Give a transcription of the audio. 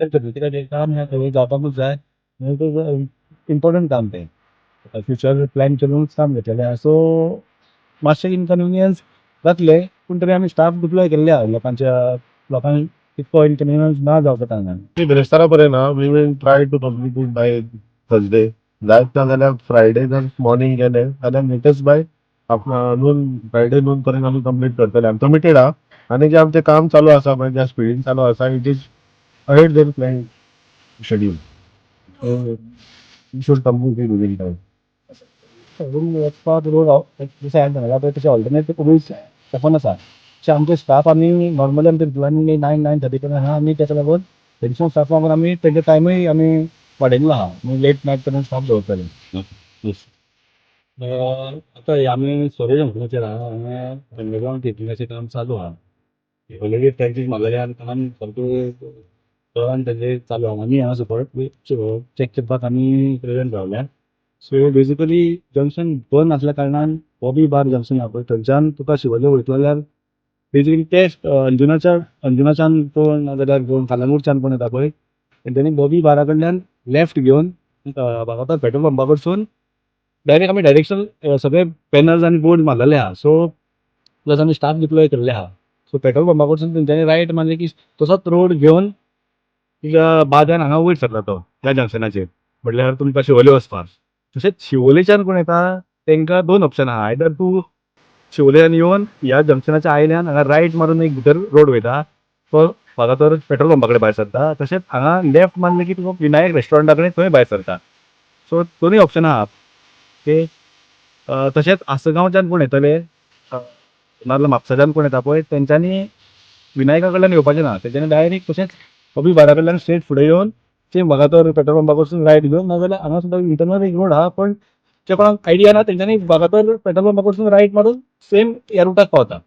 ते काम ह्या सगळं जावपाकूच जाय इम्पॉर्टंट काम ते फ्युचर प्लॅन करूनच काम घेतलेलें सो मातशें इनकन्विनियन्स जातले पूण तरी आमी स्टाफ डिप्लॉय केल्ले आहा लोकांक तितको इनकन्विनियन्स ना जावचो हांगा. बिरेस्तारा पर्यंत ना we will try to complete it by Thursday. जायत ना जाल्यार फ्रायडे जर मॉर्निंग गेले जाल्यार latest by noon Friday noon पर्यंत आमी कंप्लीट करतले. आमी कमिटेड आहा आनी जे आमचें काम चालू आसा म्हणजे ज्या स्पिडीन चालू आसा it is ahead then plan schedule. We should complete it within time. रूम वचपाक रोड जशें हांवें सांगलां पळय तशें ऑल्टरनेट रूल्स ओपन आसा तशें आमचे स्टाफ आमी नॉर्मली आमच्या एम्प्लॉयांनी 9:30 पर्यंत आहा आनी तेका लागून एडिशनल स्टाफाक लागून आमी तेंचे टायमूय आमी वाडयल्लो आहा आमी लेट नायट पर्यंत स्टाफ दवरतले. आतां आमी सोरे जंक्शनाचेर आहा हांगा अंडरग्रावंड केबलिंगाचें काम चालू आहा. ऑलरेडी ट्रॅकींग मारलेलें काम सारकें तोरान तेजें चालू आहा आमी हांगा सुपर चॅक करपाक आमी प्रेजंट रावल्या. सो बेजिकली जंक्शन बंद आसल्या कारणान हो बी बार जंक्शन आहा पळय थंयच्यान तुका शिवोले वयतलो जाल्यार बेजिकली ते अंजुनाच्यान कोण नाजाल्यार कोण कालांगूटच्यान कोण येता पळय तेंच्यांनी बॉबी बारा कडल्यान लेफ्ट घेवन भागातर पेट्रोल पंपा कडसून डायरेक्ट आमी डायरेक्शन सगळे पॅनल्स आनी बोर्ड मारलेले आहा. सो प्लस आमी स्टाफ डिप्लॉय केल्ले आहा. सो पेट्रोल पंपा कडसून तेंच्यांनी रायट मारले की तसोच रोड घेवन बाद्यान हांगा वयर सरला तो त्या जंक्शनाचेर म्हटल्यार तुमकां शिवोले वचपाक. तशेंच शिवोलेच्यान कोण येता तेंकां दोन ऑप्शन आहा आयदर तूं शिवोलेच्यान येवन ह्या जंक्शनाच्या आयल्यान हांगा रायट मारून एक भितर रोड वयता तो वागातोर पेट्रोल पंपा कडेन भायर सरता. तशेंच हांगा लेफ्ट मारलें की तुका विनायक रेस्टॉरंटा कडेन थंय भायर सरता. सो दोनूय ऑप्शन आहा ओके. तशेंच आसगांवच्यान कोण येतले नाजाल्यार म्हापसाच्यान कोण येता पळय तेंच्यांनी विनायका कडल्यान येवपाचें ना तेंच्यांनी डायरेक्ट तशेंच बॉबी बारा कडल्यान स्ट्रेट फुडें येवन सेम वागातोर पेट्रोल पंपा कडसून रायट घेवन नाजाल्यार हांगा सुद्दां इंटरनल एक रोड आहा पण जे कोणाक आयडिया ना तेंच्यांनी वागातोर पेट्रोल पंपा कडसून रायट मारून सेम ह्या रुटाक पावता.